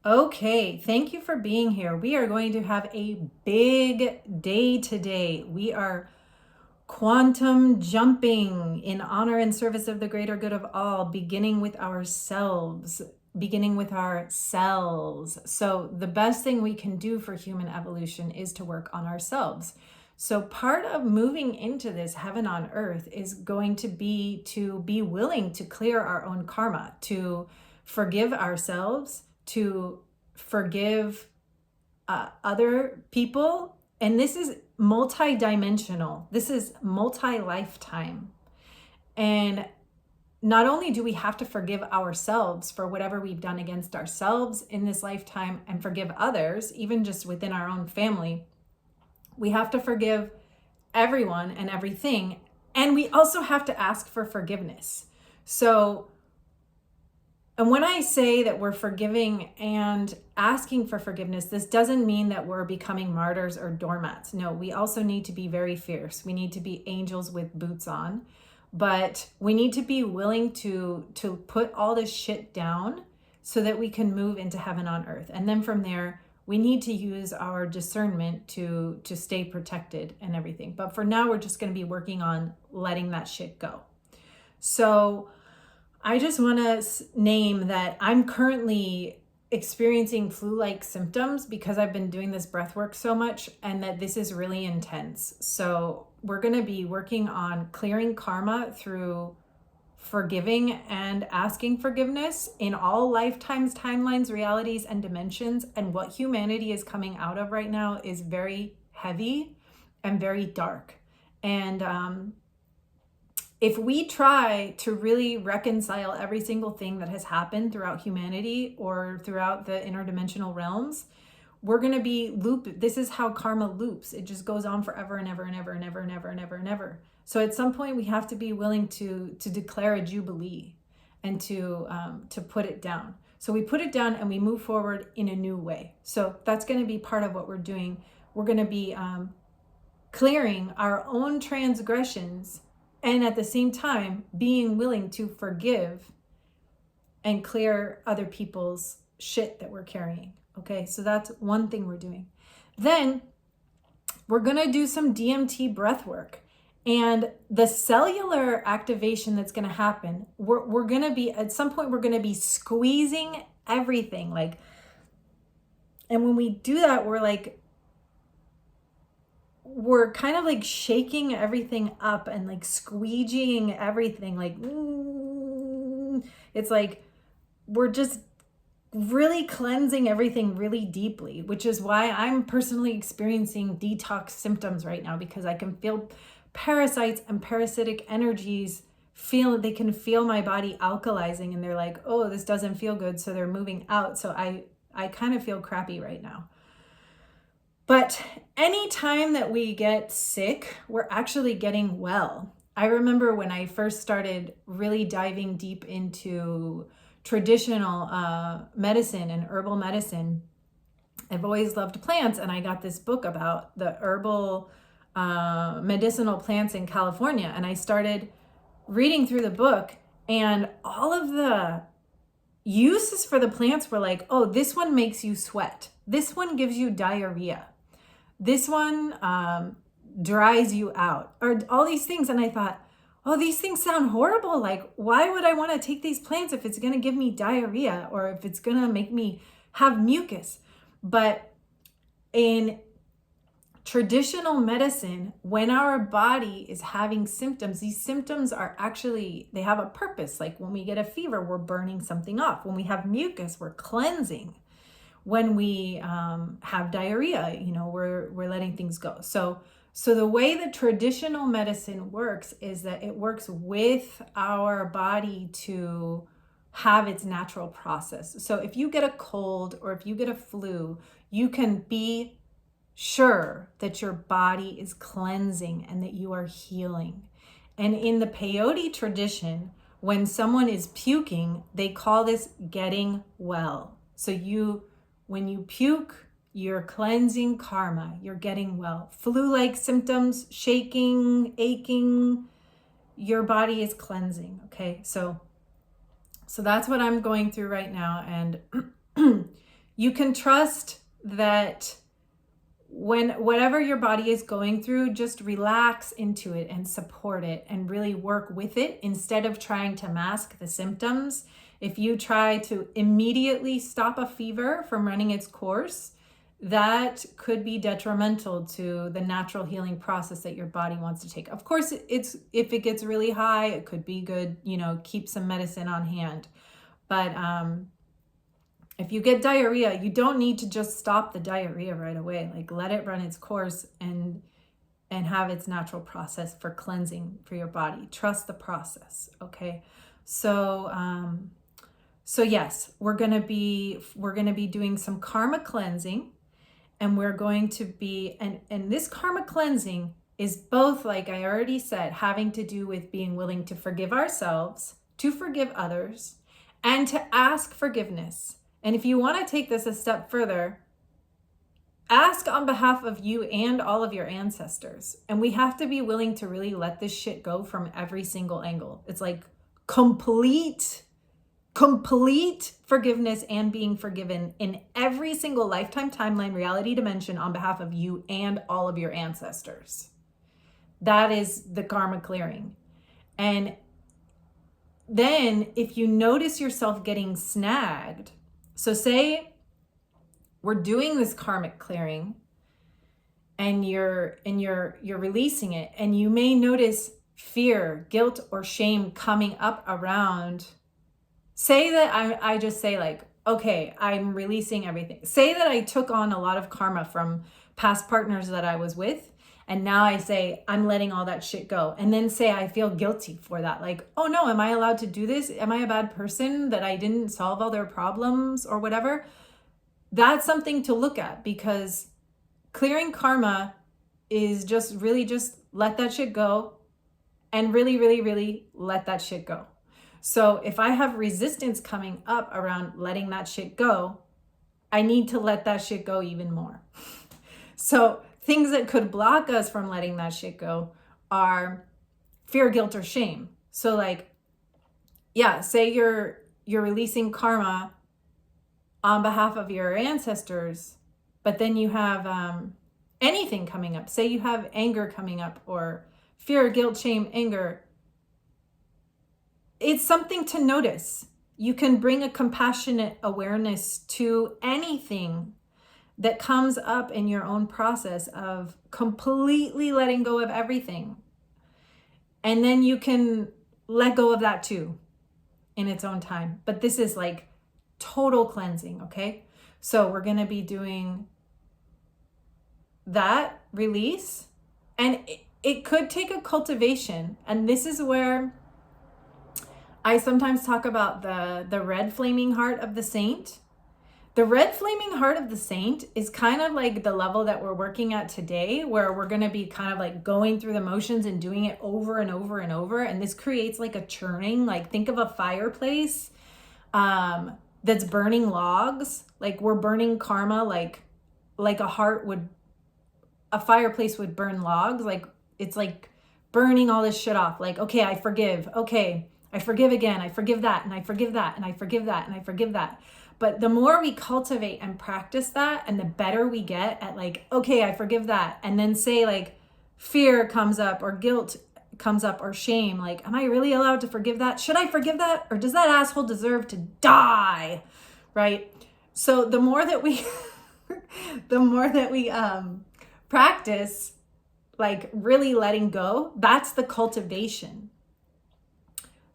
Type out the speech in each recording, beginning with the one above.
Okay, thank you for being here. We are going to have a big day today. We are quantum jumping in honor and service of the greater good of all, beginning with ourselves, beginning with our cells. So, the best thing we can do for human evolution is to work on ourselves. So, part of moving into this heaven on earth is going to be willing to clear our own karma, to forgive ourselves, to forgive other people. And this is multi-dimensional. This is multi-lifetime. And not only do we have to forgive ourselves for whatever we've done against ourselves in this lifetime and forgive others, even just within our own family, we have to forgive everyone and everything. And we also have to ask for forgiveness. So, and when I say that we're forgiving and asking for forgiveness, this doesn't mean that we're becoming martyrs or doormats. No, we also need to be very fierce. We need to be angels with boots on, but we need to be willing to put all this shit down so that we can move into heaven on earth. And then from there, we need to use our discernment to stay protected and everything. But for now, we're just going to be working on letting that shit go. So I just want to name that I'm currently experiencing flu-like symptoms because I've been doing this breath work so much, and that this is really intense. So we're going to be working on clearing karma through forgiving and asking forgiveness in all lifetimes, timelines, realities, and dimensions. And what humanity is coming out of right now is very heavy and very dark. And if we try to really reconcile every single thing that has happened throughout humanity or throughout the interdimensional realms, we're going to be this is how karma loops. It just goes on forever and ever and ever and ever and ever and ever and ever. So at some point we have to be willing to declare a jubilee and to put it down. So we put it down and we move forward in a new way. So that's going to be part of what we're doing. We're going to be clearing our own transgressions, and at the same time, being willing to forgive and clear other people's shit that we're carrying. Okay, so that's one thing we're doing. Then we're gonna do some DMT breathwork. And the cellular activation that's gonna happen, we're gonna be, at some point, we're gonna be squeezing everything. And when we do that, we're kind of like shaking everything up and like squeegeeing everything. It's like we're just really cleansing everything really deeply, which is why I'm personally experiencing detox symptoms right now, because I can feel parasites and parasitic energies they can feel my body alkalizing, and they're like, oh, this doesn't feel good, so they're moving out. So I kind of feel crappy right now. But anytime that we get sick, we're actually getting well. I remember when I first started really diving deep into traditional medicine and herbal medicine. I've always loved plants, and I got this book about the herbal medicinal plants in California, and I started reading through the book, and all of the uses for the plants were like, oh, this one makes you sweat. This one gives you diarrhea. This one dries you out, or all these things. And I thought, oh, these things sound horrible. Like, why would I want to take these plants if it's going to give me diarrhea or if it's going to make me have mucus? But in traditional medicine, when our body is having symptoms, these symptoms are actually, they have a purpose. Like when we get a fever, we're burning something off. When we have mucus, we're cleansing. When we have diarrhea, we're letting things go. So the way that traditional medicine works is that it works with our body to have its natural process. So if you get a cold or if you get a flu, you can be sure that your body is cleansing and that you are healing. And in the peyote tradition, when someone is puking, they call this getting well. So when you puke, you're cleansing karma, you're getting well. Flu-like symptoms, shaking, aching, your body is cleansing, okay? So that's what I'm going through right now. And You can trust that when whatever your body is going through, just relax into it and support it and really work with it instead of trying to mask the symptoms. If you try to immediately stop a fever from running its course, that could be detrimental to the natural healing process that your body wants to take. Of course, it's if it gets really high, it could be good, keep some medicine on hand. But if you get diarrhea, you don't need to just stop the diarrhea right away. Like, let it run its course and have its natural process for cleansing for your body. Trust the process, okay? So yes, we're gonna be doing some karma cleansing, and we're going to be and this karma cleansing is both, like I already said, having to do with being willing to forgive ourselves, to forgive others, and to ask forgiveness. And if you want to take this a step further, ask on behalf of you and all of your ancestors. And we have to be willing to really let this shit go from every single angle. It's like complete forgiveness and being forgiven in every single lifetime, timeline, reality, dimension on behalf of you and all of your ancestors. That is the karma clearing. And then if you notice yourself getting snagged, so say we're doing this karmic clearing and you're releasing it, and you may notice fear, guilt, or shame coming up around. Say that I just say like, okay, I'm releasing everything. Say that I took on a lot of karma from past partners that I was with, and now I say, I'm letting all that shit go. And then say, I feel guilty for that. Like, oh no, am I allowed to do this? Am I a bad person that I didn't solve all their problems or whatever? That's something to look at, because clearing karma is just let that shit go, and really, really, really let that shit go. So if I have resistance coming up around letting that shit go, I need to let that shit go even more. So things that could block us from letting that shit go are fear, guilt, or shame. So like, yeah, say you're releasing karma on behalf of your ancestors, but then you have anything coming up. Say you have anger coming up, or fear, guilt, shame, anger. It's something to notice. You can bring a compassionate awareness to anything that comes up in your own process of completely letting go of everything. And then you can let go of that too in its own time. But this is like total cleansing, okay? So we're going to be doing that release, and it could take a cultivation. And this is where I sometimes talk about the red flaming heart of the saint. The red flaming heart of the saint is kind of like the level that we're working at today, where we're going to be kind of like going through the motions and doing it over and over and over. And this creates like a churning, like think of a fireplace that's burning logs. Like we're burning karma, like a fireplace would burn logs. Like it's like burning all this shit off. Like, okay, I forgive. Okay, I forgive again. I forgive that. And I forgive that. And I forgive that. And I forgive that. But the more we cultivate and practice that, and the better we get at like, okay, I forgive that. And then say like fear comes up, or guilt comes up, or shame. Like, am I really allowed to forgive that? Should I forgive that? Or does that asshole deserve to die? Right? So the more that we, practice like really letting go, that's the cultivation.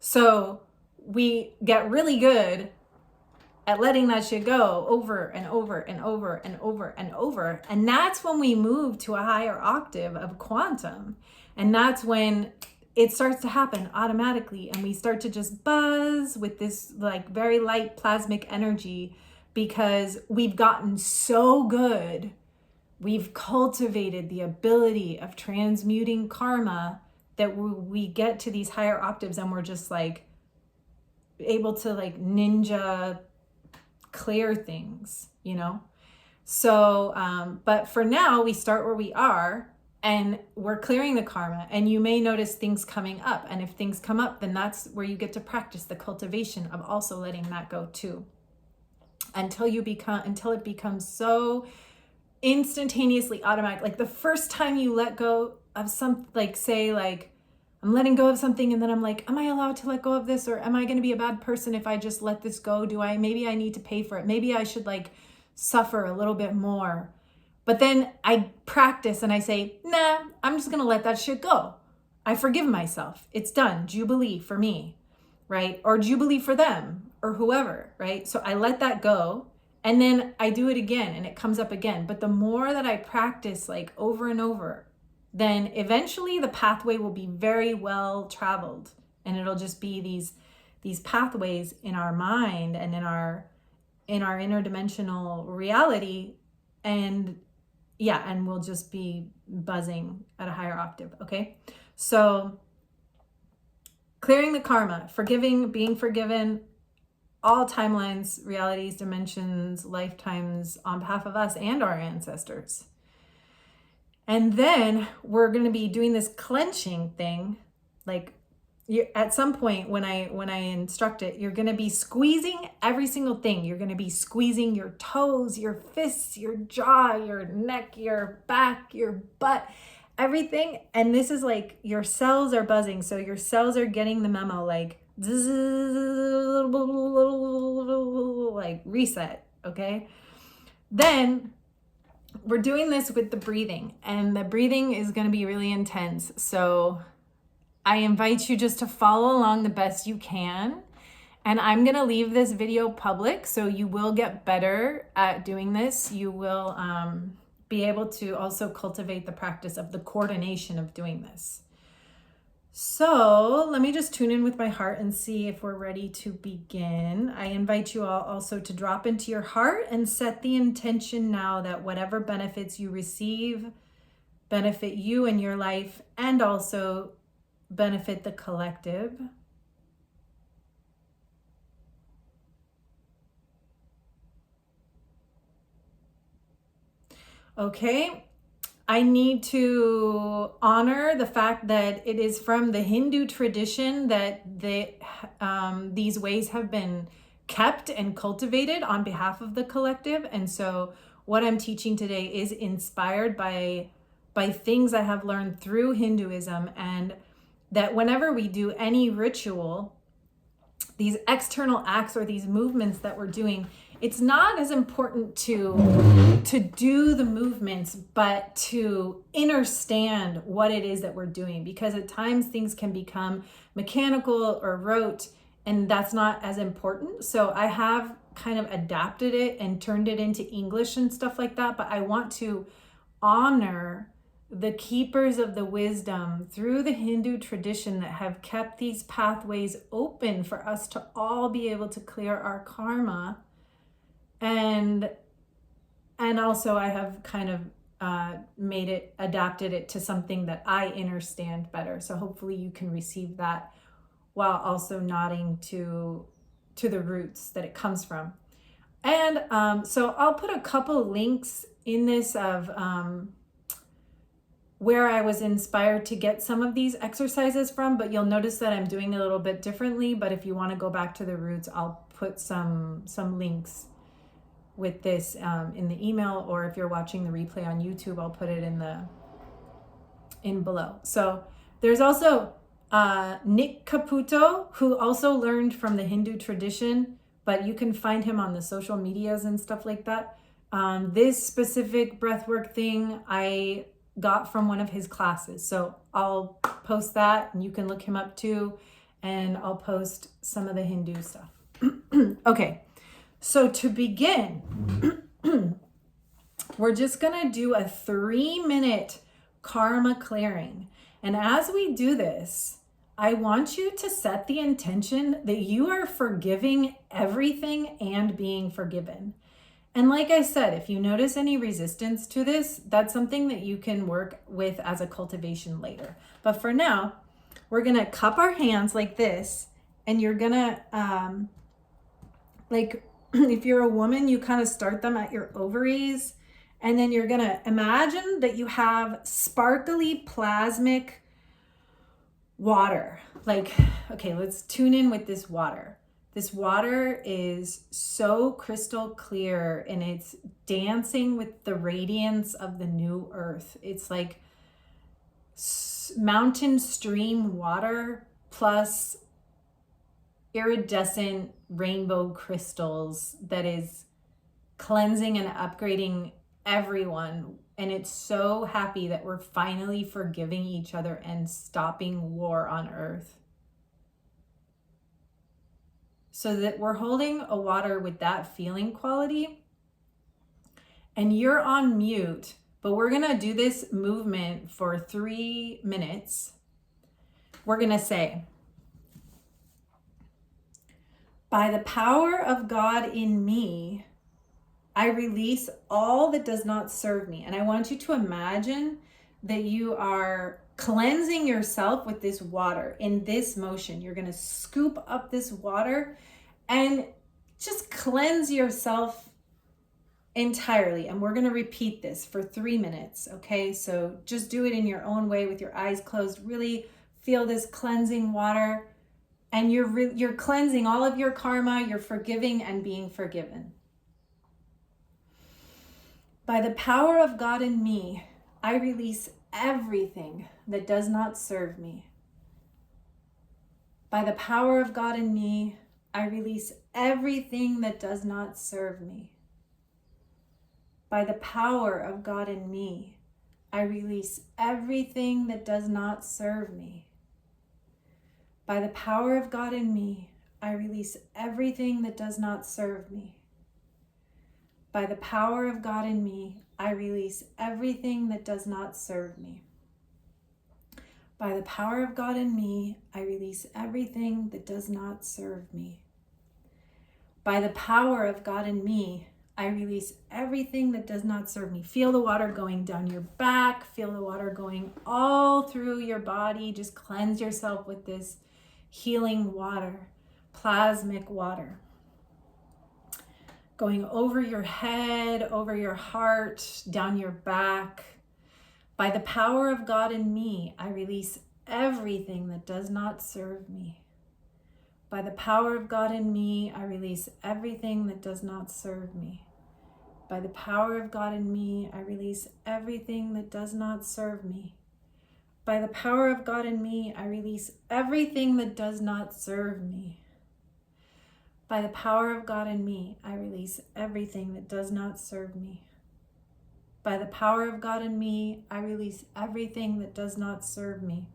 So we get really good at letting that shit go over and over and over and over and over. And that's when we move to a higher octave of quantum. And that's when it starts to happen automatically. And we start to just buzz with this like very light plasmic energy, because we've gotten so good. We've cultivated the ability of transmuting karma that we get to these higher octaves, and we're just like able to like ninja clear things, you know? So, but for now, we start where we are, and we're clearing the karma, and you may notice things coming up. And if things come up, then that's where you get to practice the cultivation of also letting that go too. until it becomes so instantaneously automatic. Like the first time you let go of something, like say like I'm letting go of something and then I'm like, am I allowed to let go of this? Or am I going to be a bad person if I just let this go? Maybe I need to pay for it. Maybe I should like suffer a little bit more. But then I practice and I say, nah, I'm just going to let that shit go. I forgive myself. It's done. Jubilee for me, right? Or Jubilee for them or whoever, right? So I let that go and then I do it again and it comes up again. But the more that I practice like over and over, then eventually the pathway will be very well traveled, and it'll just be these pathways in our mind and in our interdimensional reality, and we'll just be buzzing at a higher octave. Okay, so clearing the karma, forgiving, being forgiven, all timelines, realities, dimensions, lifetimes on behalf of us and our ancestors. And then we're going to be doing this clenching thing. Like at some point when I instruct it, you're going to be squeezing every single thing. You're going to be squeezing your toes, your fists, your jaw, your neck, your back, your butt, everything. And this is like your cells are buzzing. So your cells are getting the memo, like reset. Okay. Then we're doing this with the breathing, and the breathing is going to be really intense. So I invite you just to follow along the best you can. And I'm going to leave this video public, so you will get better at doing this. You will be able to also cultivate the practice of the coordination of doing this. So let me just tune in with my heart and see if we're ready to begin. I invite you all also to drop into your heart and set the intention now that whatever benefits you receive benefit you and your life, and also benefit the collective. Okay. I need to honor the fact that it is from the Hindu tradition that these ways have been kept and cultivated on behalf of the collective. And so what I'm teaching today is inspired by things I have learned through Hinduism, and that whenever we do any ritual, these external acts or these movements that we're doing, it's not as important to do the movements, but to understand what it is that we're doing, because at times things can become mechanical or rote, and that's not as important. So I have kind of adapted it and turned it into English and stuff like that, but I want to honor the keepers of the wisdom through the Hindu tradition that have kept these pathways open for us to all be able to clear our karma. And also I have kind of adapted it to something that I understand better. So hopefully you can receive that while also nodding to the roots that it comes from. And so I'll put a couple links in this of where I was inspired to get some of these exercises from, but you'll notice that I'm doing a little bit differently. But if you want to go back to the roots, I'll put some links with this in the email, or if you're watching the replay on YouTube, I'll put it in below. So there's also Nick Caputo, who also learned from the Hindu tradition, but you can find him on the social medias and stuff like that. This specific breathwork thing I got from one of his classes. So I'll post that and you can look him up too. And I'll post some of the Hindu stuff. Okay. So to begin, we're just going to do a 3-minute karma clearing. And as we do this, I want you to set the intention that you are forgiving everything and being forgiven. And like I said, if you notice any resistance to this, that's something that you can work with as a cultivation later. But for now, we're going to cup our hands like this, and you're going to, if you're a woman, you kind of start them at your ovaries, and then you're going to imagine that you have sparkly plasmic water. Okay, let's tune in with this water. This water is so crystal clear and it's dancing with the radiance of the new earth. It's like mountain stream water plus iridescent rainbow crystals that is cleansing and upgrading everyone. And it's so happy that we're finally forgiving each other and stopping war on earth. So that we're holding a water with that feeling quality, and you're on mute, but we're gonna do this movement for 3 minutes. We're gonna say, by the power of God in me, I release all that does not serve me. And I want you to imagine that you are cleansing yourself with this water in this motion. You're gonna scoop up this water and just cleanse yourself entirely. And we're gonna repeat this for 3 minutes, okay? So just do it in your own way with your eyes closed. Really feel this cleansing water, and you're cleansing all of your karma, you're forgiving and being forgiven. By the power of God in me, I release everything that does not serve me. By the power of God in me, I release everything that does not serve me. By the power of God in me, I release everything that does not serve me. By the power of God in me, I release everything that does not serve me. By the power of God in me, I release everything that does not serve me. By the power of God in me, I release everything that does not serve me. By the power of God in me, I release everything that does not serve me. Feel the water going down your back. Feel the water going all through your body. Just cleanse yourself with this healing water, plasmic water. Going over your head, over your heart, down your back. By the power of God in me, I release everything that does not serve me. By the power of God in me, I release everything that does not serve me. By the power of God in me, I release everything that does not serve me. By the power of God in me, I release everything that does not serve me. By the power of God in me, I release everything that does not serve me. By the power of God in me, I release everything that does not serve me.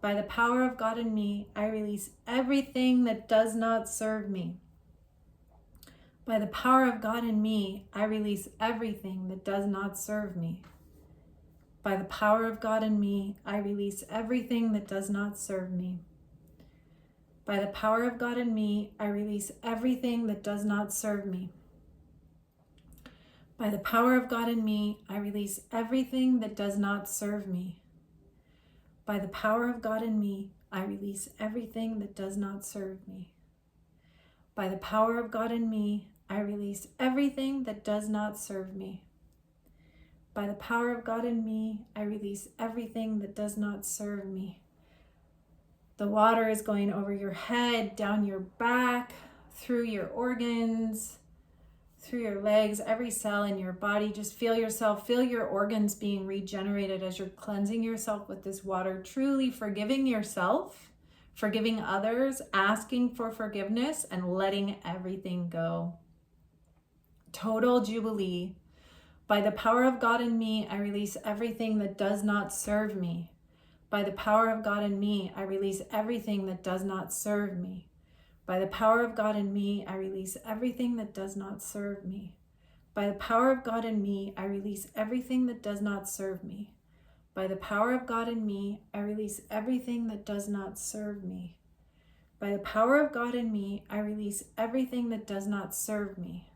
By the power of God in me, I release everything that does not serve me. By the power of God in me, I release everything that does not serve me. By the power of God in me, I release everything that does not serve me. By the power of God in me, I release everything that does not serve me. By the power of God in me, I release everything that does not serve me. By the power of God in me, I release everything that does not serve me. By the power of God in me, I release everything that does not serve me. By the power of God in me, I release everything that does not serve me. The water is going over your head, down your back, through your organs, through your legs, every cell in your body. Just feel yourself, feel your organs being regenerated as you're cleansing yourself with this water, truly forgiving yourself, forgiving others, asking for forgiveness, and letting everything go. Total jubilee. By the power of God in me, I release everything that does not serve me. By the power of God in me, I release everything that does not serve me. By the power of God in me, I release everything that does not serve me. By the power of God in me, I release everything that does not serve me. By the power of God in me, I release everything that does not serve me. By the power of God in me, I release everything that does not serve me.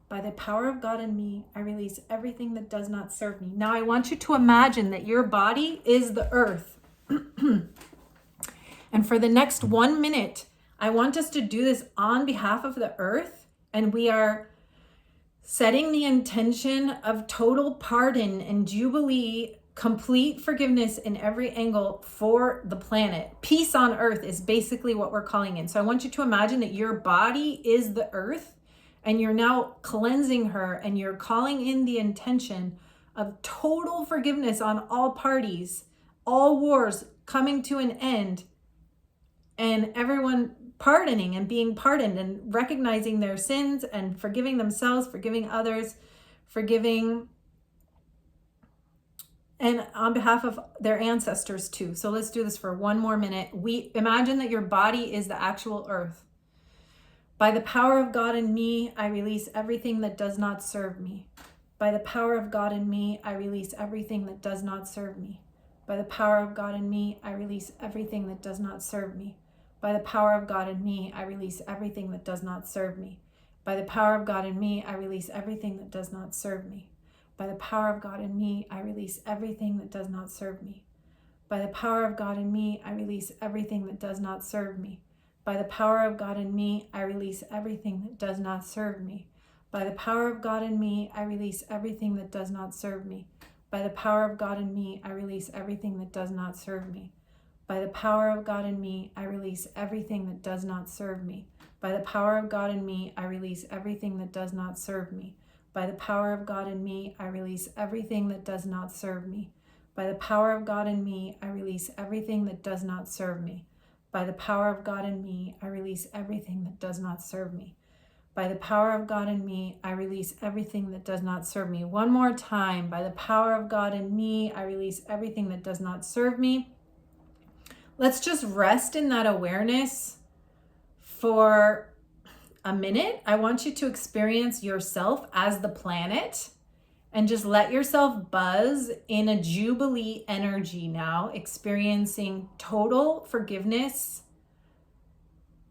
By the power of God in me, I release everything that does not serve me. Now I want you to imagine that your body is the earth. And for the next 1 minute, I want us to do this on behalf of the earth. And we are setting the intention of total pardon and jubilee complete forgiveness in every angle for the planet. Peace on earth is basically what we're calling in. So I want you to imagine that your body is the earth and you're now cleansing her and you're calling in the intention of total forgiveness on all parties, all wars coming to an end, and everyone pardoning and being pardoned and recognizing their sins and forgiving themselves, forgiving others, forgiving, and on behalf of their ancestors too. So let's do this for one more minute. We imagine that your body is the actual earth. By the power of God in me, I release everything that does not serve me. By the power of God in me, I release everything that does not serve me. By the power of God in me, I release everything that does not serve me. By the power of God in me, I release everything that does not serve me. By the power of God in me, I release everything that does not serve me. By the power of God in me, I release everything that does not serve me. By the power of God in me, I release everything that does not serve me. By the power of God in me, I release everything that does not serve me. By the power of God in me, I release everything that does not serve me. By the power of God in me, I release everything that does not serve me. By the power of God in me, I release everything that does not serve me. By the power of God in me, I release everything that does not serve me. By the power of God in me, I release everything that does not serve me. By the power of God in me, I release everything that does not serve me. By the power of God in me, I release everything that does not serve me. By the power of God in me, I release everything that does not serve me. One more time. By the power of God in me, I release everything that does not serve me. Let's just rest in that awareness for a minute. I want you to experience yourself as the planet and just let yourself buzz in a jubilee energy now, experiencing total forgiveness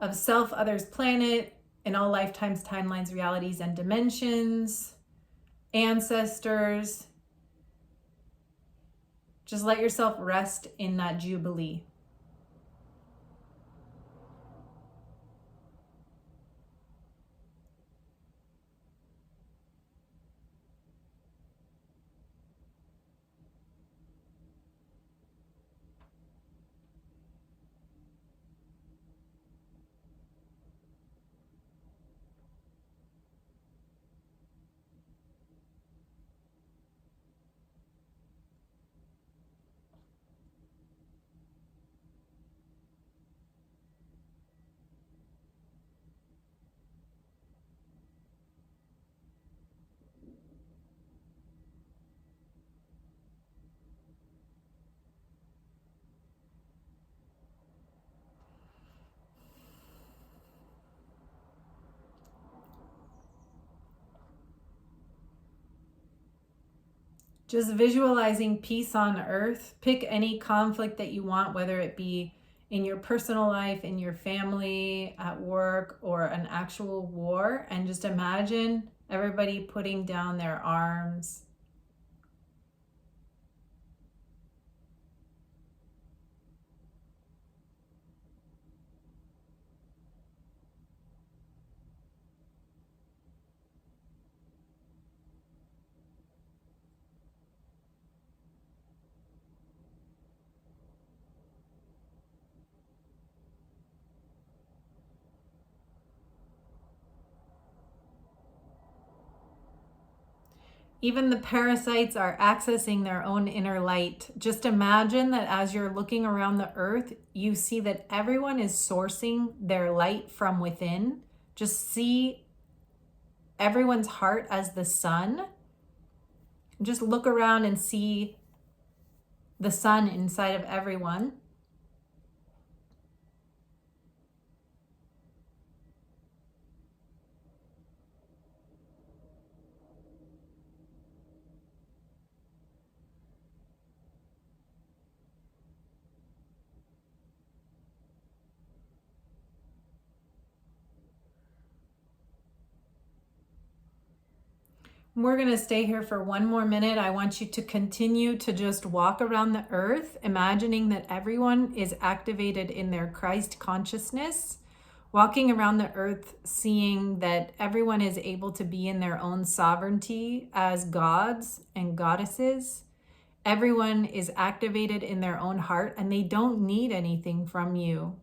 of self, others, planet, in all lifetimes, timelines, realities, and dimensions, ancestors. Just let yourself rest in that jubilee. Just visualizing peace on earth. Pick any conflict that you want, whether it be in your personal life, in your family, at work, or an actual war. And just imagine everybody putting down their arms. Even the parasites are accessing their own inner light. Just imagine that as you're looking around the earth, you see that everyone is sourcing their light from within. Just see everyone's heart as the sun. Just look around and see the sun inside of everyone. We're going to stay here for one more minute. I want you to continue to just walk around the earth, imagining that everyone is activated in their Christ consciousness, walking around the earth, seeing that everyone is able to be in their own sovereignty as gods and goddesses, Everyone is activated in their own heart and they don't need anything from you.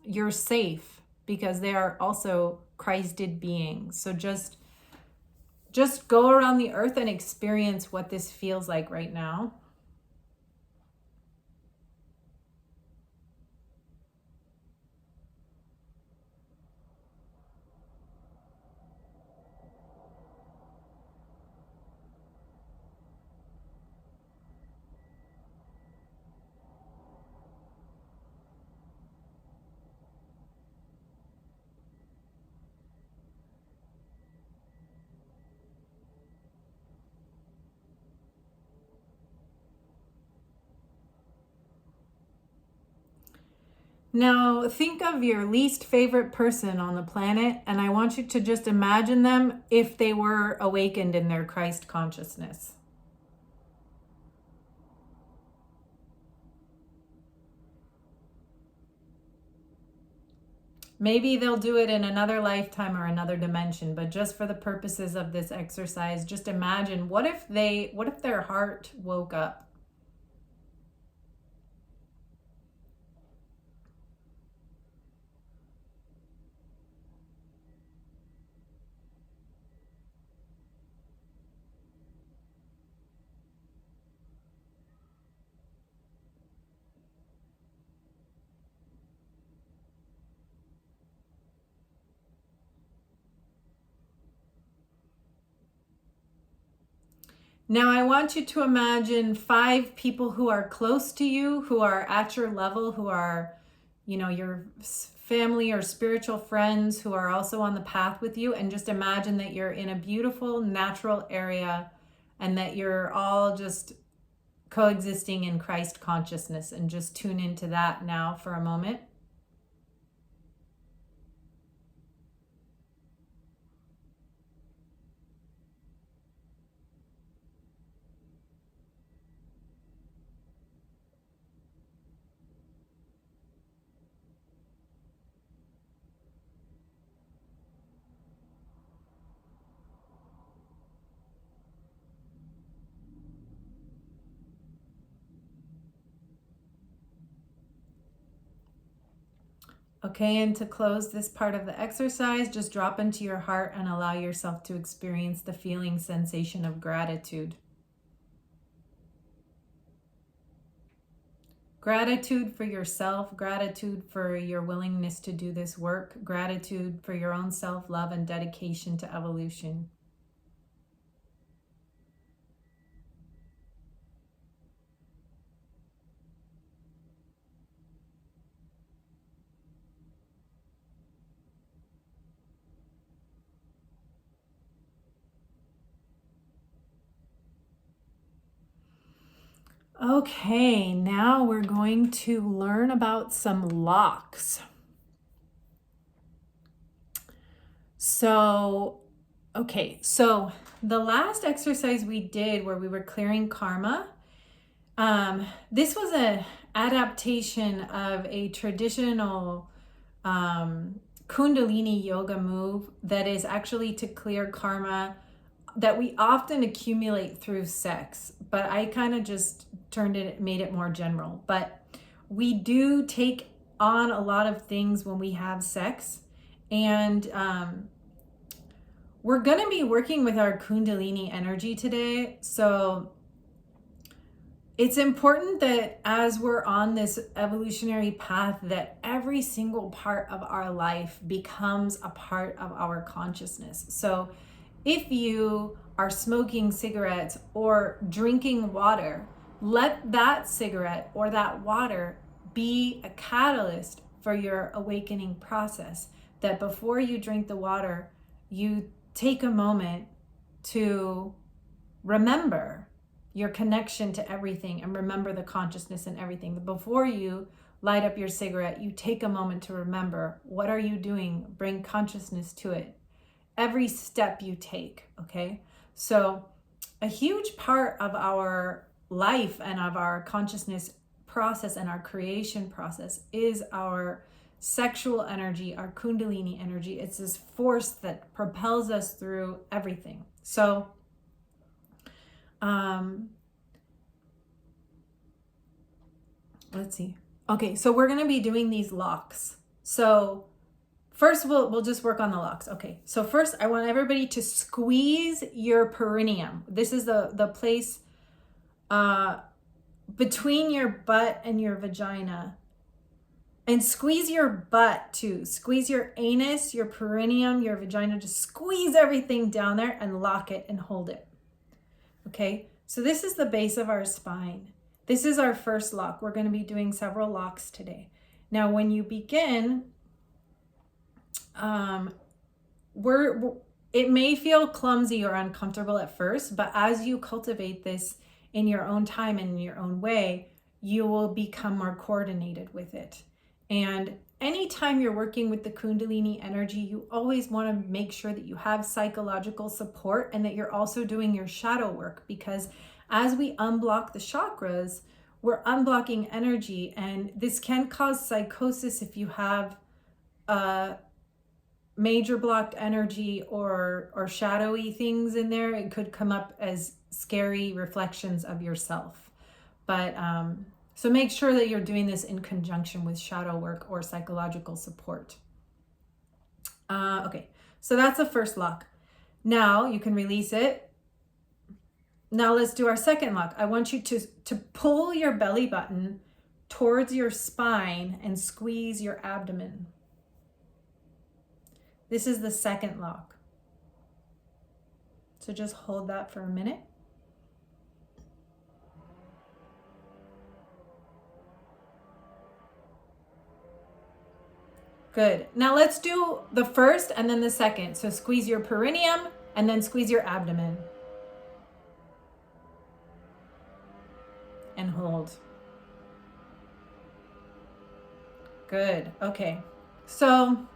You're safe because they are also Christed beings. So just go around the earth and experience what this feels like right now. Now, think of your least favorite person on the planet, and I want you to just imagine them if they were awakened in their Christ consciousness. Maybe they'll do it in another lifetime or another dimension, but just for the purposes of this exercise, just imagine what if their heart woke up? Now, I want you to imagine 5 people who are close to you, who are at your level, who are, your family or spiritual friends who are also on the path with you. And just imagine that you're in a beautiful natural area and that you're all just coexisting in Christ consciousness, and just tune into that now for a moment. Okay, and to close this part of the exercise, just drop into your heart and allow yourself to experience the feeling sensation of gratitude. Gratitude for yourself, gratitude for your willingness to do this work, gratitude for your own self-love and dedication to evolution. Okay, now we're going to learn about some locks. So the last exercise we did where we were clearing karma, this was an adaptation of a traditional Kundalini yoga move that is actually to clear karma that we often accumulate through sex, but I kind of just made it more general. But we do take on a lot of things when we have sex, and we're going to be working with our Kundalini energy today. So it's important that as we're on this evolutionary path, that every single part of our life becomes a part of our consciousness. So if you are smoking cigarettes or drinking water, let that cigarette or that water be a catalyst for your awakening process. That before you drink the water, you take a moment to remember your connection to everything and remember the consciousness in everything. Before you light up your cigarette, you take a moment to remember, what are you doing? Bring consciousness to it. Every step you take, okay? So a huge part of our life and of our consciousness process and our creation process is our sexual energy, our Kundalini energy. It's this force that propels us through everything. So let's see. Okay, so we're going to be doing these locks. So first we'll just work on the locks. Okay, so first I want everybody to squeeze your perineum. This is the place between your butt and your vagina. And squeeze your butt too. Squeeze your anus, your perineum, your vagina. Just squeeze everything down there and lock it and hold it. Okay, so this is the base of our spine. This is our first lock. We're going to be doing several locks today. Now, when you begin, it may feel clumsy or uncomfortable at first, but as you cultivate this in your own time and in your own way, you will become more coordinated with it. And anytime you're working with the Kundalini energy, you always want to make sure that you have psychological support and that you're also doing your shadow work, because as we unblock the chakras, we're unblocking energy, and this can cause psychosis if you have major blocked energy or shadowy things in there. It could come up as scary reflections of yourself. But so make sure that you're doing this in conjunction with shadow work or psychological support. Okay, so that's the first lock. Now you can release it. Now let's do our second lock. I want you to pull your belly button towards your spine and squeeze your abdomen. This is the second lock. So just hold that for a minute. Good. Now let's do the first and then the second. So squeeze your perineum and then squeeze your abdomen. And hold. Good. Okay. So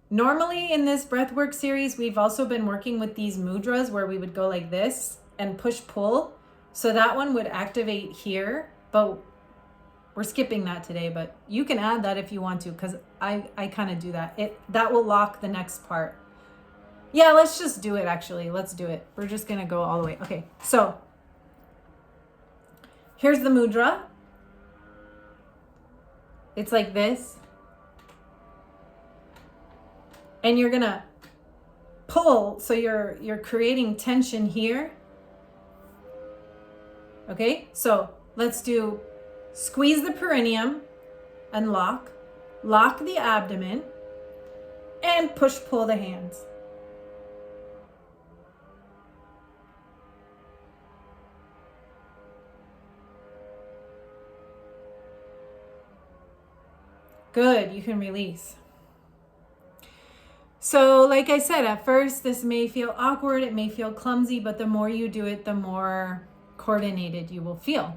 normally in this breathwork series, we've also been working with these mudras where we would go like this and push pull. So that one would activate here, but we're skipping that today, but you can add that if you want to, because I kind of do that. That will lock the next part. Yeah, let's just do it actually. Let's do it. We're just going to go all the way. Okay, so here's the mudra. It's like this. And you're going to pull, so you're creating tension here. Okay, so let's do squeeze the perineum and lock the abdomen, and push pull the hands. Good, you can release. So like I said, at first this may feel awkward, it may feel clumsy, but the more you do it, the more coordinated you will feel.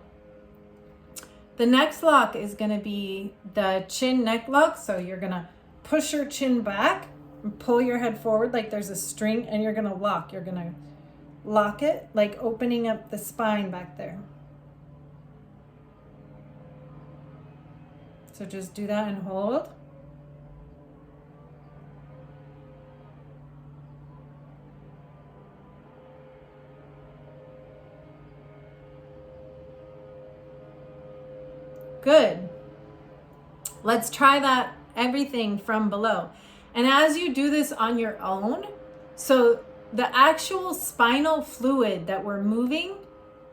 The next lock is going to be the chin neck lock. So you're going to push your chin back and pull your head forward like there's a string, and you're going to lock. You're going to lock it like opening up the spine back there. So just do that and hold. Good. Let's try that everything from below. And as you do this on your own, so the actual spinal fluid that we're moving,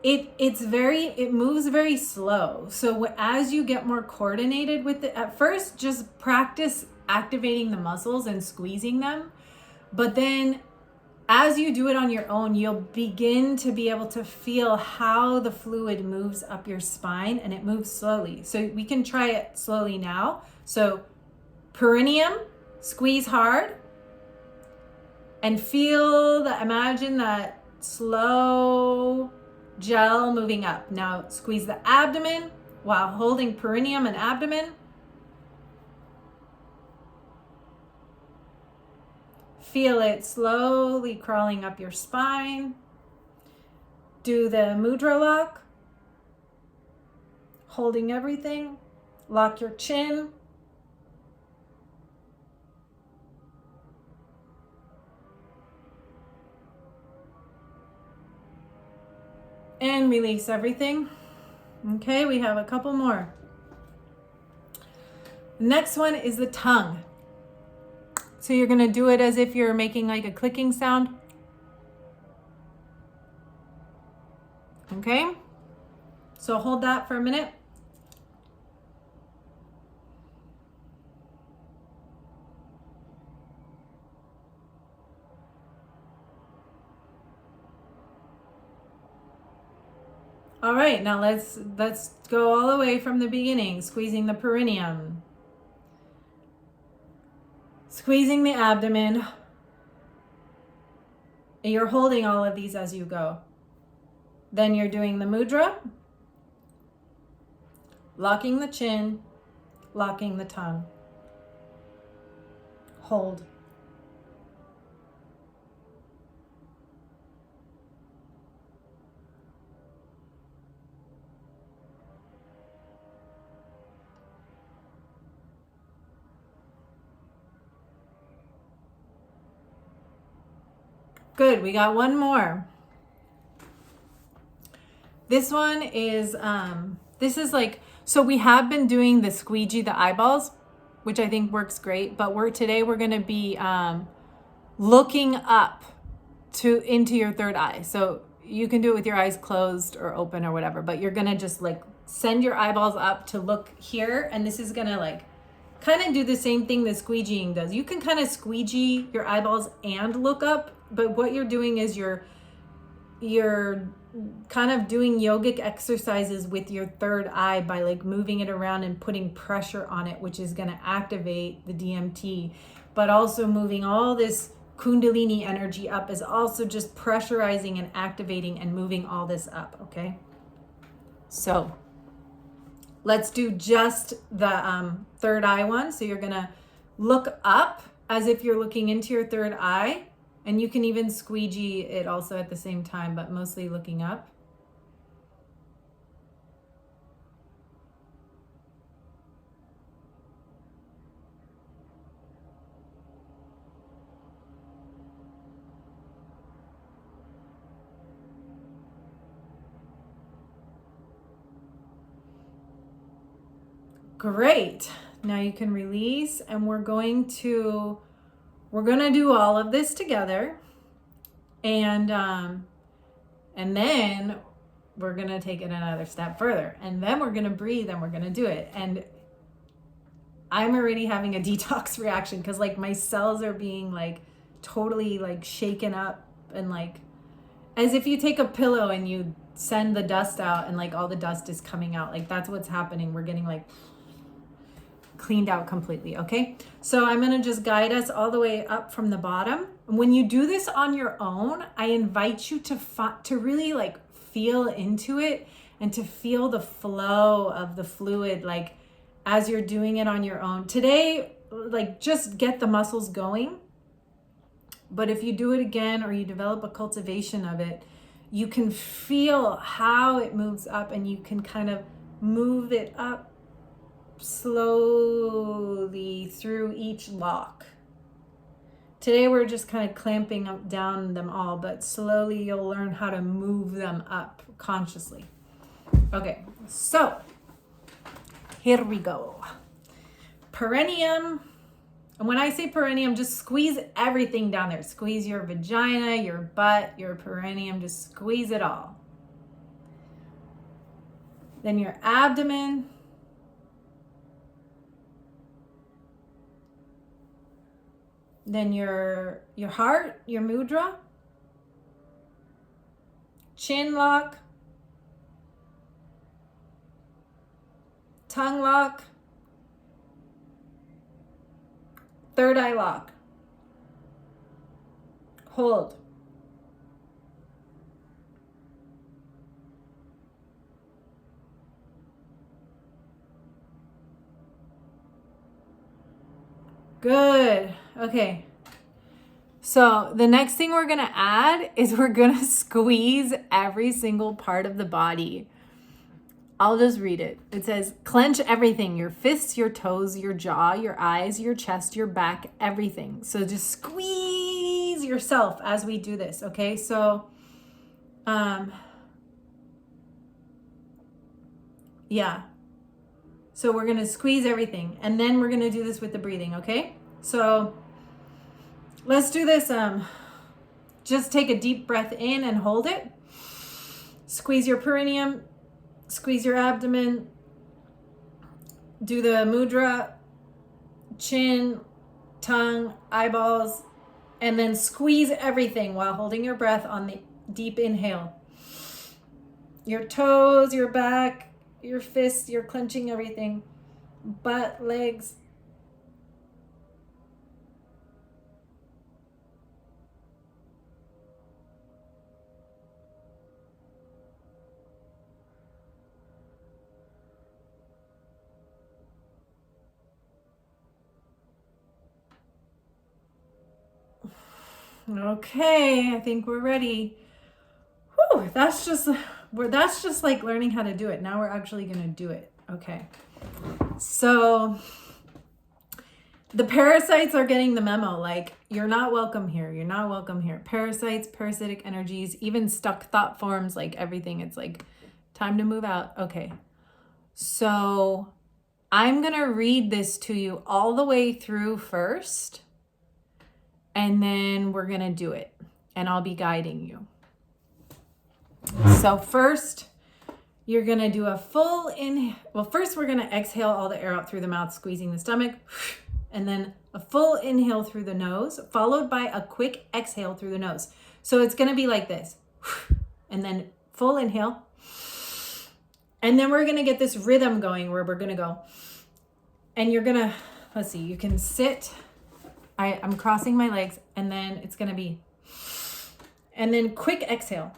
it moves very slow. So as you get more coordinated with it, at first just practice activating the muscles and squeezing them. But then as you do it on your own, you'll begin to be able to feel how the fluid moves up your spine, and it moves slowly. So we can try it slowly now. So perineum, squeeze hard, and imagine that slow gel moving up. Now squeeze the abdomen while holding perineum and abdomen. Feel it slowly crawling up your spine. Do the mudra lock, holding everything. Lock your chin. And release everything. Okay, we have a couple more. The next one is the tongue. So you're going to do it as if you're making like a clicking sound. Okay, so hold that for a minute. All right, now let's go all the way from the beginning, squeezing the perineum, squeezing the abdomen. You're holding all of these as you go. Then you're doing the mudra, locking the chin, locking the tongue. Hold. Good, we got one more. This one is, this is like, so we have been doing the squeegee the eyeballs, which I think works great, but today we're gonna be looking up into your third eye. So you can do it with your eyes closed or open or whatever, but you're gonna just like send your eyeballs up to look here, and this is gonna like kind of do the same thing that squeegeeing does. You can kind of squeegee your eyeballs and look up, but what you're doing is you're kind of doing yogic exercises with your third eye by like moving it around and putting pressure on it, which is going to activate the DMT, but also moving all this Kundalini energy up is also just pressurizing and activating and moving all this up. Okay, so let's do just the third eye one. So you're gonna look up as if you're looking into your third eye, and you can even squeegee it also at the same time, but mostly looking up. Great. Now you can release, and we're going to do all of this together, and then we're going to take it another step further, and then we're going to breathe, and we're going to do it. And I'm already having a detox reaction because like my cells are being like totally like shaken up, and like as if you take a pillow and you send the dust out and like all the dust is coming out. Like that's what's happening. We're getting like cleaned out completely. Okay, so I'm going to just guide us all the way up from the bottom. When you do this on your own, I invite you to really like feel into it and to feel the flow of the fluid like as you're doing it on your own. Today, like just get the muscles going. But if you do it again or you develop a cultivation of it, you can feel how it moves up, and you can kind of move it up slowly through each lock. Today we're just kind of clamping up down them all, but slowly you'll learn how to move them up consciously. Okay, so here we go. Perineum. And when I say perineum, just squeeze everything down there. Squeeze your vagina, your butt, your perineum, just squeeze it all. Then your abdomen. Then your heart, your mudra, chin lock, tongue lock, third eye lock. Hold. Good. Okay. So the next thing we're going to add is we're going to squeeze every single part of the body. I'll just read it. It says, clench everything, your fists, your toes, your jaw, your eyes, your chest, your back, everything. So just squeeze yourself as we do this. Okay. So, Yeah. So we're going to squeeze everything, and then we're going to do this with the breathing, okay? So let's do this. Just take a deep breath in and hold it. Squeeze your perineum, squeeze your abdomen. Do the mudra, chin, tongue, eyeballs, and then squeeze everything while holding your breath on the deep inhale. Your toes, your back, your fists, you're clenching everything. Butt, legs. Okay, I think we're ready. Whew, that's just like learning how to do it. Now we're actually going to do it. Okay. So the parasites are getting the memo, like, you're not welcome here. You're not welcome here. Parasites, parasitic energies, even stuck thought forms, like everything. It's like time to move out. Okay. So I'm going to read this to you all the way through first, and then we're going to do it, and I'll be guiding you. So first, you're going to do a full inhale. Well, first we're going to exhale all the air out through the mouth, squeezing the stomach, and then a full inhale through the nose, followed by a quick exhale through the nose. So it's going to be like this, and then full inhale. And then we're going to get this rhythm going where we're going to go. And you're going to, let's see, you can sit. I'm crossing my legs, and then it's going to be, and then quick exhale.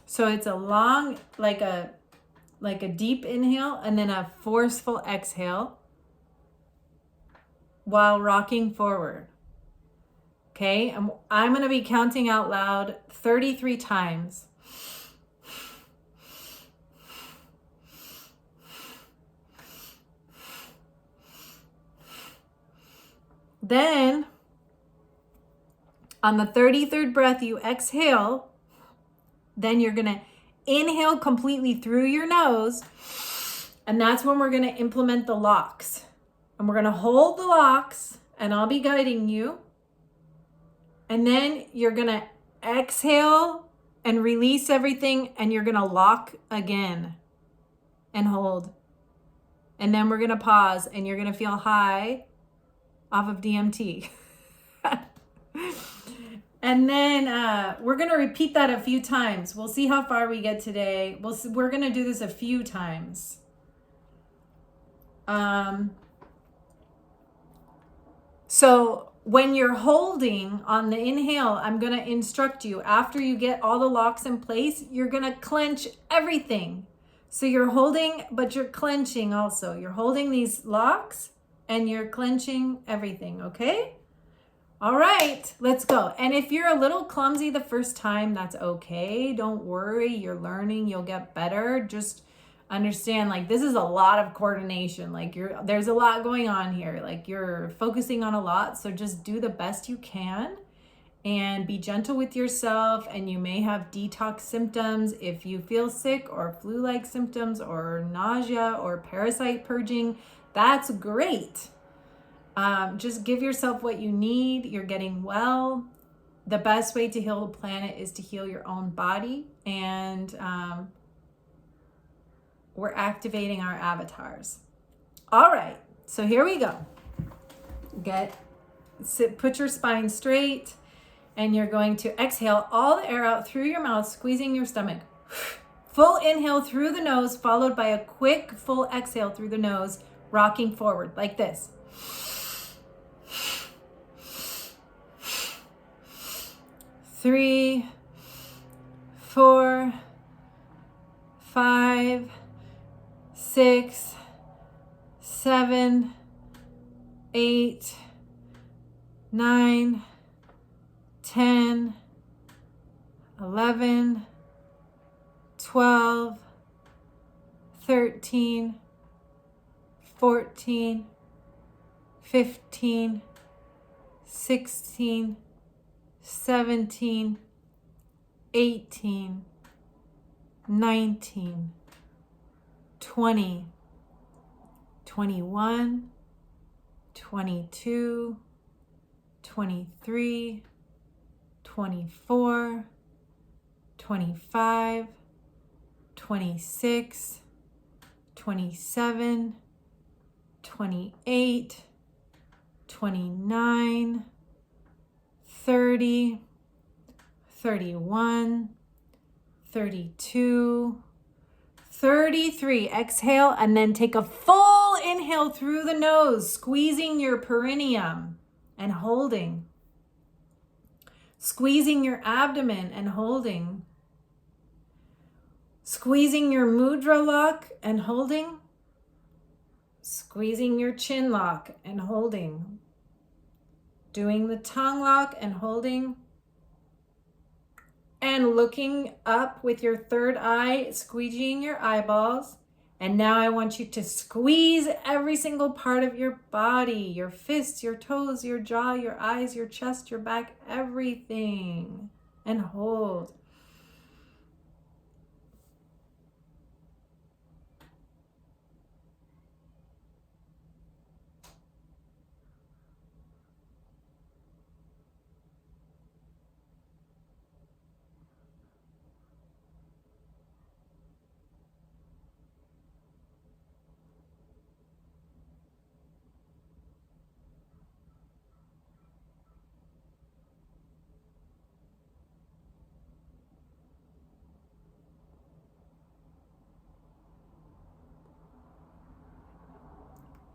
So it's a long, like a deep inhale, and then a forceful exhale while rocking forward. Okay, I'm going to be counting out loud 33 times. Then on the 33rd breath, you exhale. Then you're going to inhale completely through your nose. And that's when we're going to implement the locks. And we're going to hold the locks, and I'll be guiding you. And then you're going to exhale and release everything, and you're going to lock again and hold. And then we're going to pause, and you're going to feel high off of DMT. And then we're going to repeat that a few times. We'll see how far we get today. We're going to do this a few times. So when you're holding on the inhale, I'm going to instruct you. After you get all the locks in place, you're going to clench everything. So you're holding, but you're clenching also. You're holding these locks, and you're clenching everything, okay? All right, let's go. And if you're a little clumsy the first time, that's okay. Don't worry, you're learning, you'll get better. Just understand, like, this is a lot of coordination. Like, there's a lot going on here. Like, you're focusing on a lot, so just do the best you can and be gentle with yourself. And you may have detox symptoms if you feel sick, or flu-like symptoms, or nausea, or parasite purging. That's great. Just give yourself what you need. You're getting well. The best way to heal the planet is to heal your own body. And we're activating our avatars. All right, so here we go. Put your spine straight, and you're going to exhale all the air out through your mouth, squeezing your stomach. Full inhale through the nose, followed by a quick full exhale through the nose, rocking forward like this. 3, 4, 5, 6, 7, 8, 9, 10, 11, 12, 13, 14, 15, 16, 17, 18, 19, 20, 21, 22, 23, 24, 25, 26, 27, 28, 29, 30, 31, 32, 33. Exhale and then take a full inhale through the nose, squeezing your perineum and holding. Squeezing your abdomen and holding. Squeezing your mudra lock and holding. Squeezing your chin lock and holding. Doing the tongue lock and holding. And looking up with your third eye, squeegeeing your eyeballs. And now I want you to squeeze every single part of your body, your fists, your toes, your jaw, your eyes, your chest, your back, everything. And hold.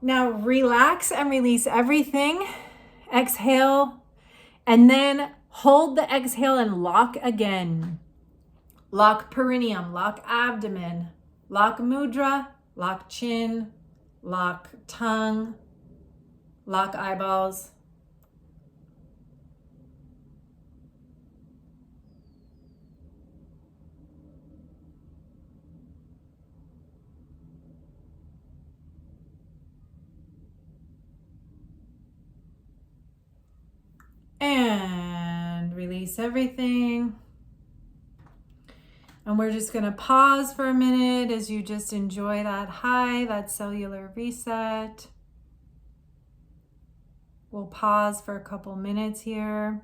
Now relax and release everything. Exhale, and then hold the exhale and lock again. Lock perineum, lock abdomen, lock mudra, lock chin, lock tongue, lock eyeballs. And release everything. And we're just going to pause for a minute as you just enjoy that high, that cellular reset. We'll pause for a couple minutes here.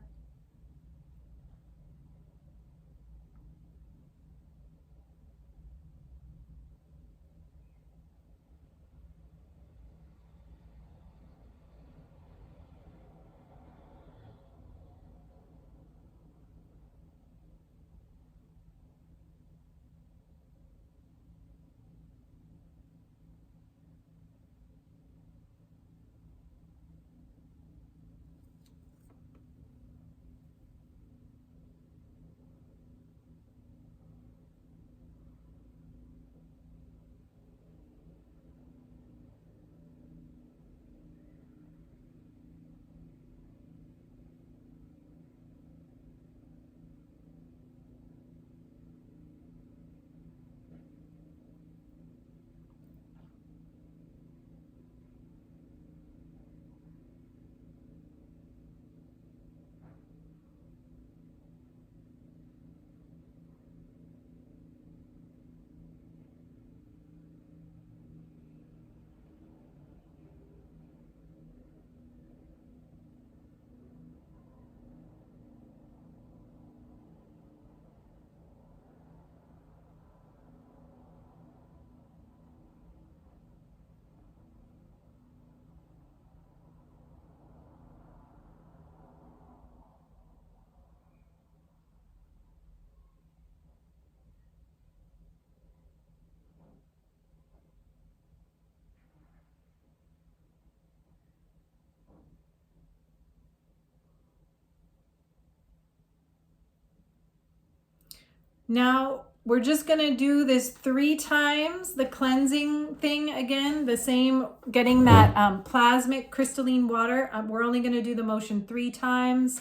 Now we're just going to do this 3 times, the cleansing thing again, the same, getting that plasmic crystalline water. We're only going to do the motion 3 times.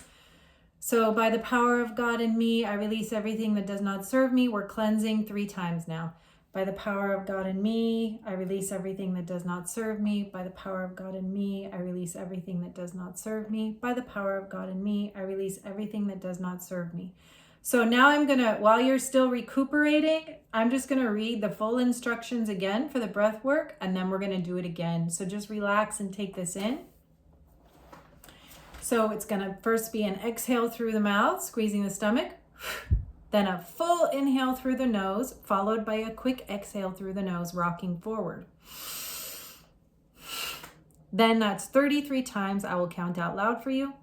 So by the power of God in me, I release everything that does not serve me. We're cleansing 3 times now. By the power of God in me, I release everything that does not serve me. By the power of God in me, I release everything that does not serve me. By the power of God in me, I release everything that does not serve me. So now I'm gonna, while you're still recuperating, I'm just gonna read the full instructions again for the breath work, and then we're gonna do it again. So just relax and take this in. So it's gonna first be an exhale through the mouth, squeezing the stomach. Then a full inhale through the nose, followed by a quick exhale through the nose, rocking forward. Then that's 33 times. I will count out loud for you.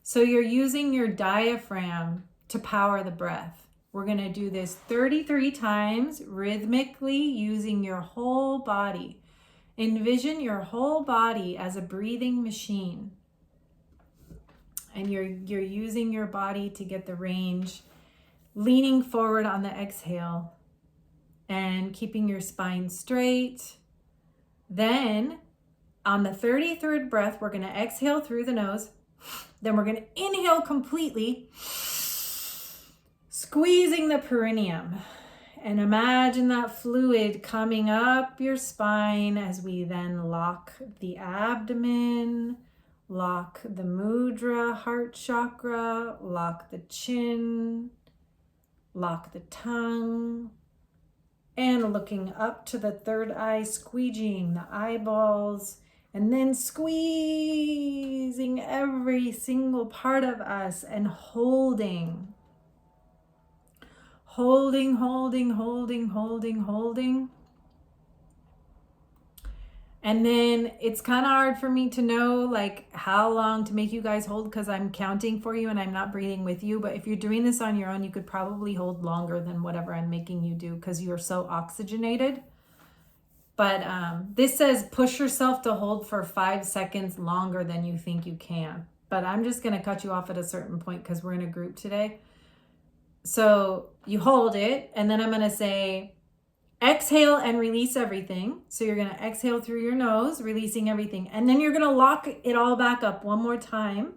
So you're using your diaphragm to power the breath. We're going to do this 33 times rhythmically using your whole body. Envision your whole body as a breathing machine. And you're using your body to get the range, leaning forward on the exhale and keeping your spine straight. Then on the 33rd breath, we're going to exhale through the nose. Then we're going to inhale completely, squeezing the perineum. And imagine that fluid coming up your spine as we then lock the abdomen, lock the mudra, heart chakra, lock the chin, lock the tongue, and looking up to the third eye, squeegeeing the eyeballs, and then squeezing every single part of us and holding. Holding. And then it's kind of hard for me to know like how long to make you guys hold because I'm counting for you and I'm not breathing with you. But if you're doing this on your own, you could probably hold longer than whatever I'm making you do because you are so oxygenated. But this says push yourself to hold for 5 seconds longer than you think you can. But I'm just going to cut you off at a certain point because we're in a group today. So you hold it, and then I'm going to say, exhale and release everything. So you're going to exhale through your nose, releasing everything. And then you're going to lock it all back up one more time.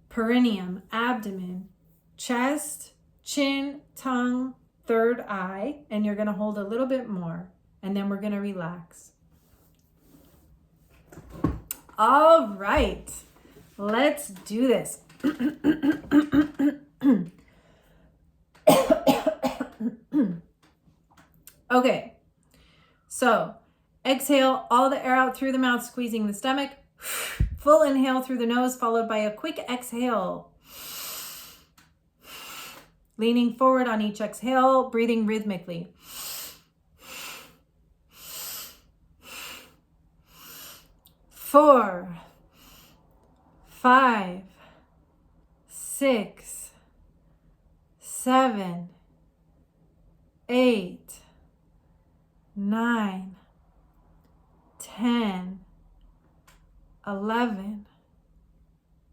Perineum, abdomen, chest, chin, tongue, third eye. And you're going to hold a little bit more. And then we're going to relax. All right. Let's do this. Okay, so exhale all the air out through the mouth, squeezing the stomach. Full inhale through the nose, followed by a quick exhale. Leaning forward on each exhale, breathing rhythmically. Four, 5, 6, 7, 8, 9, 10, 11,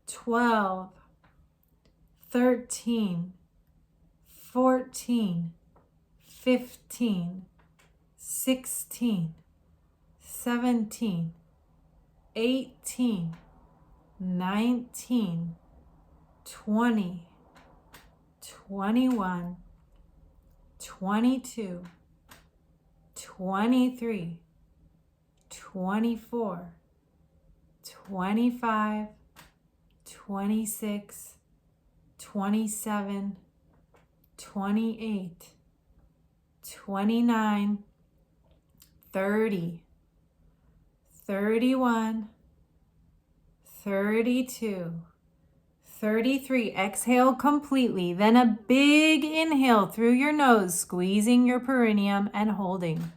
12, 13, 14, 15, 16, 17, 18, 19, 20, 21, 22, 23, 24, 25, 26, 27, 28, 29, 30, 31, 32, 33. Exhale completely. Then a big inhale through your nose, squeezing your perineum and holding.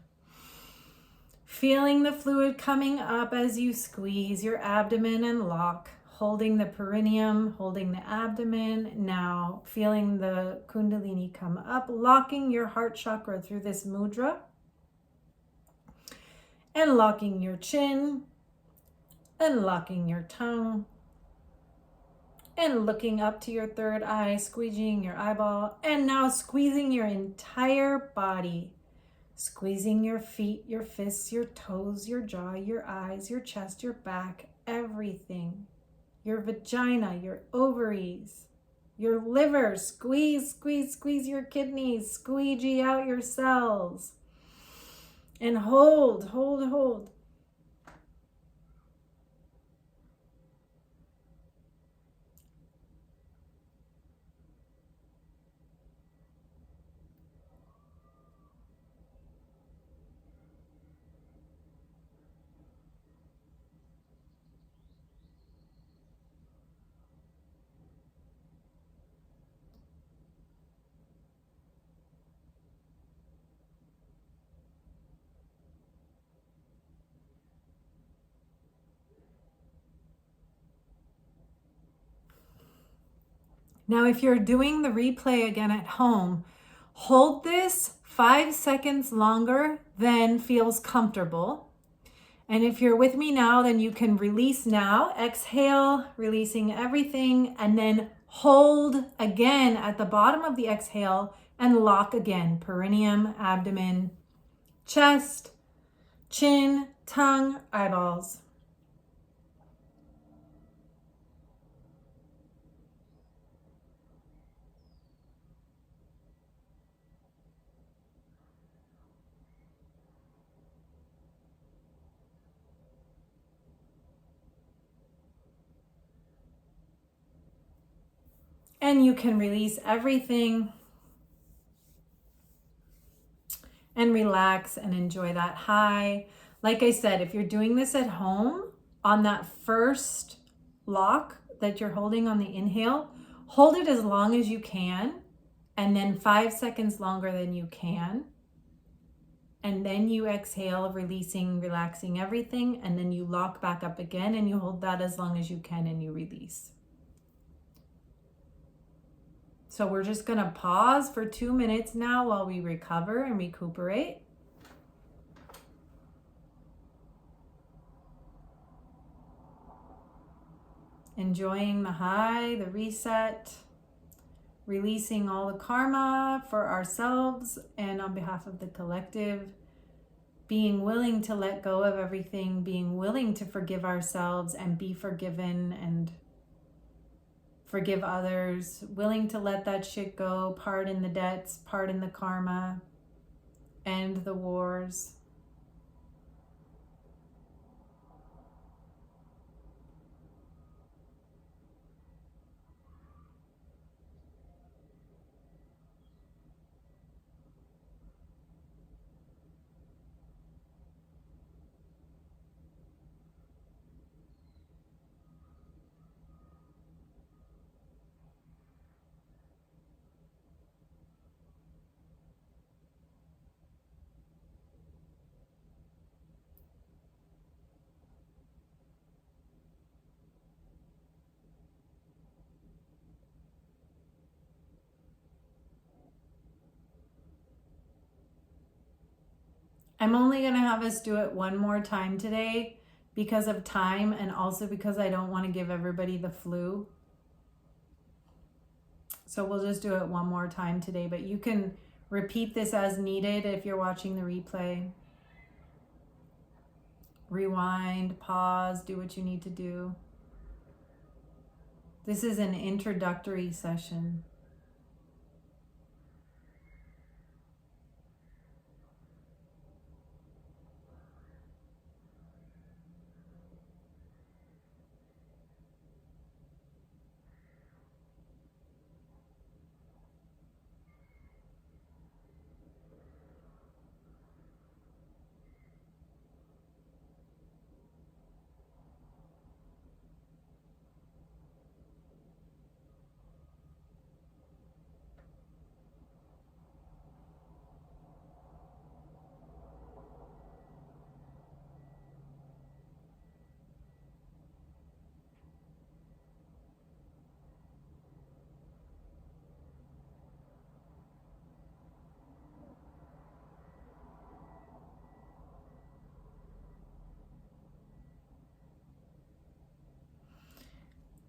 Feeling the fluid coming up as you squeeze your abdomen and lock, holding the perineum, holding the abdomen. Now feeling the kundalini come up, locking your heart chakra through this mudra. And locking your chin, and locking your tongue, and looking up to your third eye, squeegeeing your eyeball, and now squeezing your entire body, squeezing your feet, your fists, your toes, your jaw, your eyes, your chest, your back, everything, your vagina, your ovaries, your liver. Squeeze, squeeze, squeeze your kidneys. Squeegee out your cells. And hold, hold, hold. Now, if you're doing the replay again at home, hold this 5 seconds longer than feels comfortable. And if you're with me now, then you can release now. Exhale, releasing everything, and then hold again at the bottom of the exhale and lock again. Perineum, abdomen, chest, chin, tongue, eyeballs. And you can release everything and relax and enjoy that high. Like I said, if you're doing this at home, on that first lock that you're holding on the inhale, hold it as long as you can, and then 5 seconds longer than you can. And then you exhale, releasing, relaxing everything, and then you lock back up again and you hold that as long as you can and you release. So we're just going to pause for 2 minutes now while we recover and recuperate. Enjoying the high, the reset, releasing all the karma for ourselves and on behalf of the collective, being willing to let go of everything, being willing to forgive ourselves and be forgiven and forgive others, willing to let that shit go, pardon the debts, pardon the karma, end the wars. I'm only going to have us do it one more time today because of time and also because I don't want to give everybody the flu. So we'll just do it one more time today, but you can repeat this as needed if you're watching the replay. Rewind, pause, do what you need to do. This is an introductory session.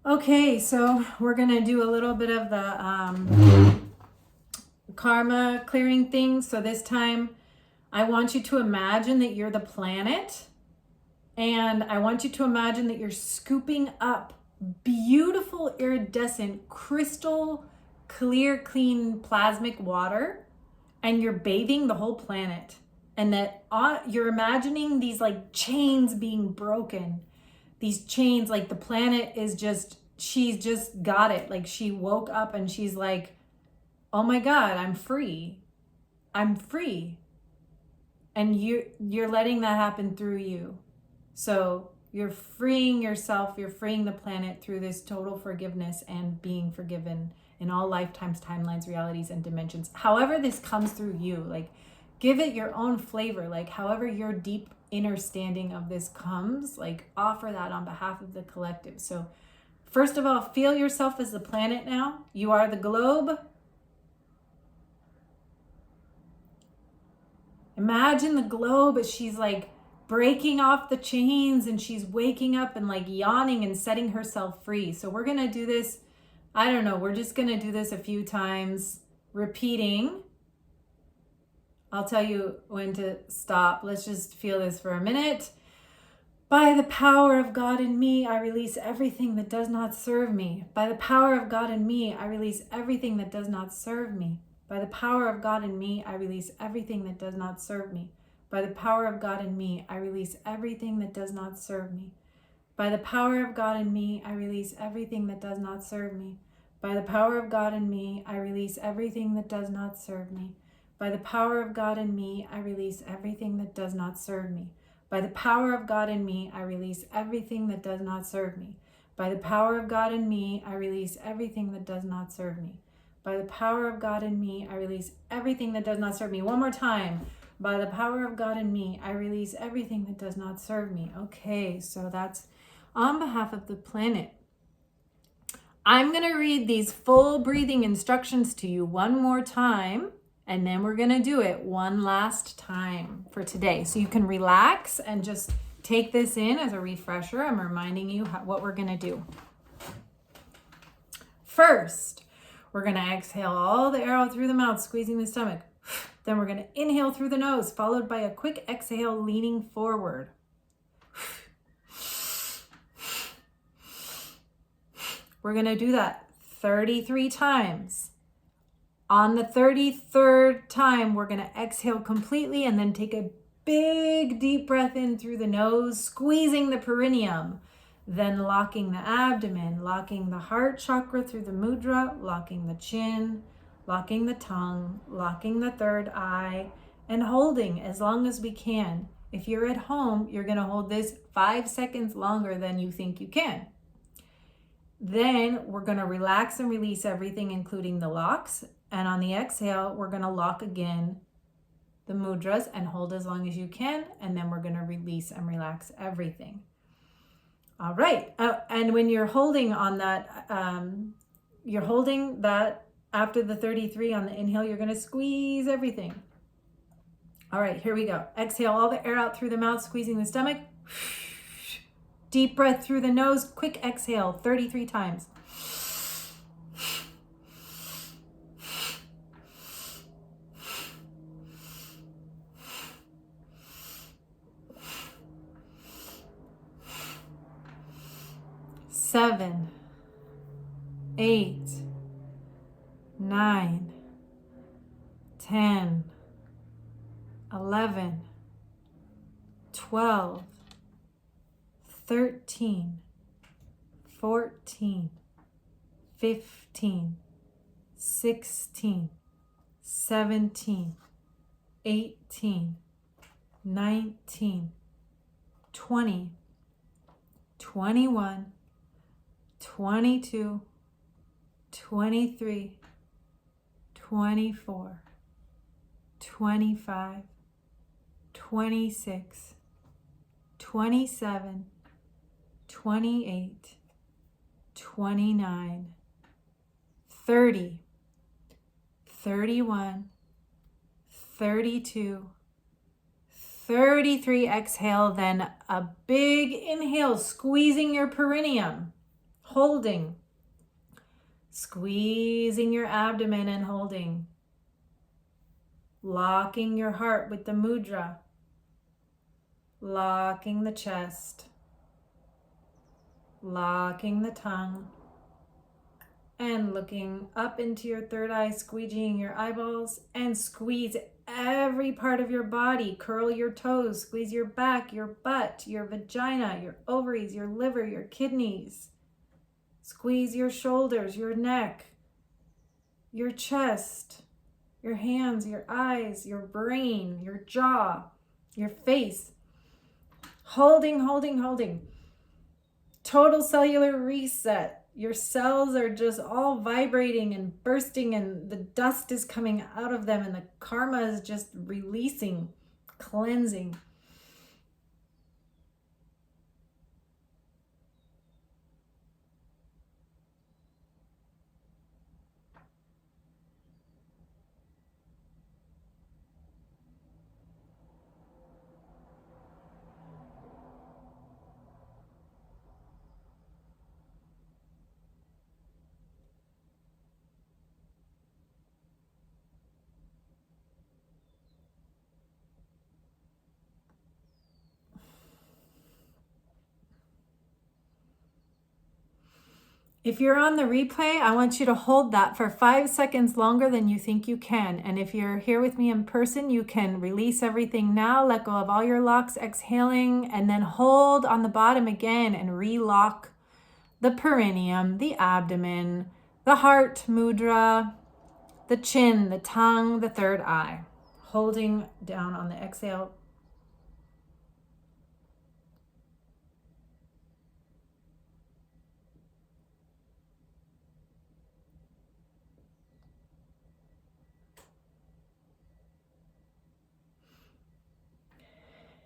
Okay, so we're going to do a little bit of the karma clearing thing. So this time I want you to imagine that you're the planet, and I want you to imagine that you're scooping up beautiful iridescent crystal clear clean plasmic water, and you're bathing the whole planet, and that you're imagining these like chains being broken, these chains, like the planet is just, she's just got it, like she woke up and she's like, oh my God, I'm free, I'm free. And you're letting that happen through you. So you're freeing yourself, you're freeing the planet through this total forgiveness and being forgiven in all lifetimes, timelines, realities, and dimensions. However this comes through you, like give it your own flavor, like however your deep inner standing of this comes, like offer that on behalf of the collective. So first of all, feel yourself as the planet now. You are the globe. Imagine the globe as she's like breaking off the chains and she's waking up and like yawning and setting herself free. So we're going to do this. I don't know. We're just going to do this a few times, repeating. I'll tell you when to stop. Let's just feel this for a minute. By the power of God in me, I release everything that does not serve me. By the power of God in me, I release everything that does not serve me. By the power of God in me, I release everything that does not serve me. By the power of God in me, I release everything that does not serve me. By the power of God in me, I release everything that does not serve me. By the power of God in me, I release everything that does not serve me. By the power of God in me, I release everything that does not serve me. By the power of God in me, I release everything that does not serve me. By the power of God in me, I release everything that does not serve me. By the power of God in me, I release everything that does not serve me. One more time. By the power of God in me, I release everything that does not serve me. Okay, so that's on behalf of the planet. I'm going to read these full breathing instructions to you one more time, and then we're going to do it one last time for today. So you can relax and just take this in as a refresher. I'm reminding you what we're going to do. First, we're going to exhale all the air out through the mouth, squeezing the stomach. Then we're going to inhale through the nose, followed by a quick exhale, leaning forward. We're going to do that 33 times. On the 33rd time, we're going to exhale completely and then take a big deep breath in through the nose, squeezing the perineum. Then locking the abdomen, locking the heart chakra through the mudra, locking the chin, locking the tongue, locking the third eye, and holding as long as we can. If you're at home, you're going to hold this 5 seconds longer than you think you can. Then we're going to relax and release everything, including the locks. And on the exhale, we're going to lock again the mudras and hold as long as you can. And then we're going to release and relax everything. All right. And when you're holding on that, you're holding that after the 33 on the inhale, you're going to squeeze everything. All right, here we go. Exhale all the air out through the mouth, squeezing the stomach. Deep breath through the nose. Quick exhale 33 times. Seven, 8, 9, 10, 11, 12, 13, 14, 15, 16, 17, 18, 19, 20, 21, 22, 23, 24, 25, 26, 27, 28, 29, 30, 31, 32, 33. Exhale, then a big inhale, squeezing your perineum, holding, squeezing your abdomen and holding, locking your heart with the mudra, locking the chest, locking the tongue, and looking up into your third eye, squeegeeing your eyeballs, and squeeze every part of your body. Curl your toes, squeeze your back, your butt, your vagina, your ovaries, your liver, your kidneys. Squeeze your shoulders, your neck, your chest, your hands, your eyes, your brain, your jaw, your face. Holding, holding, holding. Total cellular reset. Your cells are just all vibrating and bursting, and the dust is coming out of them, and the karma is just releasing, cleansing. If you're on the replay, I want you to hold that for 5 seconds longer than you think you can. And if you're here with me in person, you can release everything now, let go of all your locks, exhaling, and then hold on the bottom again and relock the perineum, the abdomen, the heart mudra, the chin, the tongue, the third eye. Holding down on the exhale.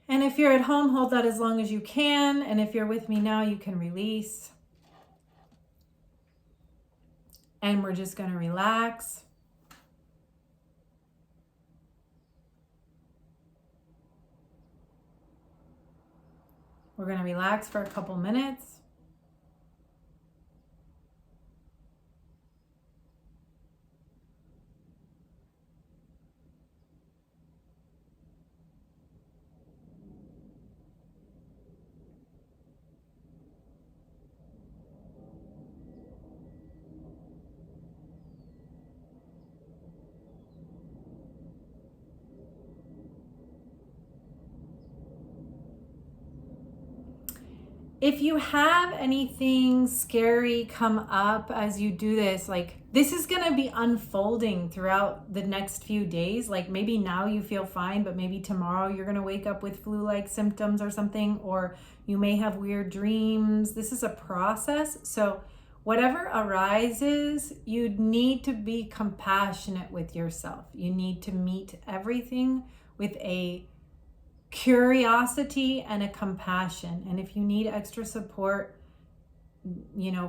And if you're at home, hold that as long as you can. And if you're with me now, you can release. And we're just going to relax. We're going to relax for a couple minutes. If you have anything scary come up as you do this, like this is going to be unfolding throughout the next few days. Like maybe now you feel fine, but maybe tomorrow you're going to wake up with flu-like symptoms or something, or you may have weird dreams. This is a process. So whatever arises, you need to be compassionate with yourself. You need to meet everything with a curiosity and a compassion. And if you need extra support,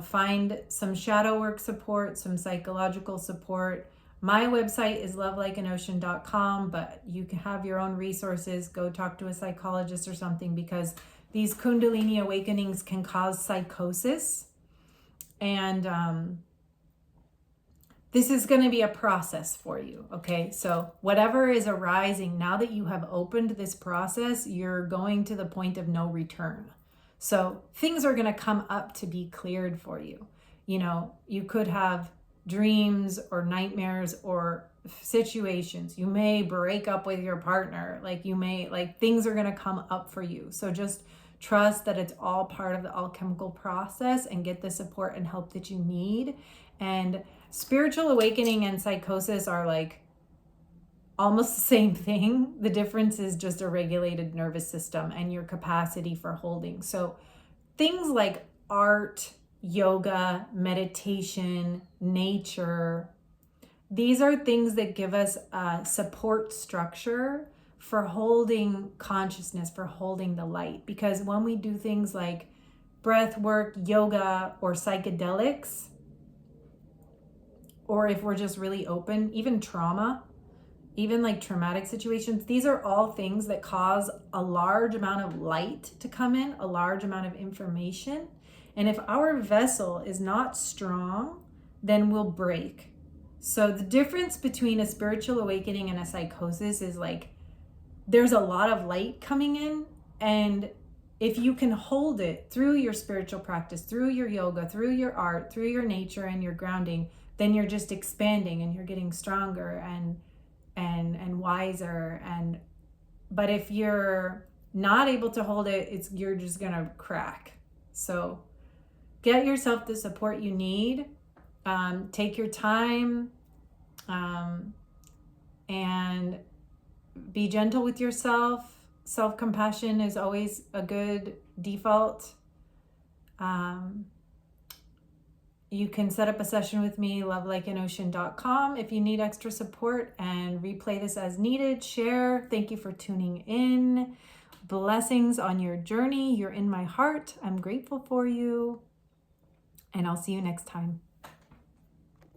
find some shadow work support, some psychological support. My website is lovelikeanocean.com, but you can have your own resources. Go talk to a psychologist or something, because these Kundalini awakenings can cause psychosis. And this is going to be a process for you, okay? So whatever is arising, now that you have opened this process, you're going to the point of no return. So things are going to come up to be cleared for you. You could have dreams or nightmares or situations. You may break up with your partner. Things are going to come up for you. So just trust that it's all part of the alchemical process, and get the support and help that you need. And spiritual awakening and psychosis are like almost the same thing. The difference is just a regulated nervous system and your capacity for holding. So things like art, yoga, meditation, nature, these are things that give us a support structure for holding consciousness, for holding the light. Because when we do things like breath work, yoga, or psychedelics, or if we're just really open, even trauma, even like traumatic situations, these are all things that cause a large amount of light to come in, a large amount of information. And if our vessel is not strong, then we'll break. So the difference between a spiritual awakening and a psychosis is like there's a lot of light coming in, and if you can hold it through your spiritual practice, through your yoga, through your art, through your nature and your grounding, then you're just expanding and you're getting stronger and wiser. And but if you're not able to hold it, you're just gonna crack. So get yourself the support you need. Take your time, and be gentle with yourself. Self-compassion is always a good default. You can set up a session with me, lovelikeanocean.com, if you need extra support, and replay this as needed. Share. Thank you for tuning in. Blessings on your journey. You're in my heart. I'm grateful for you. And I'll see you next time.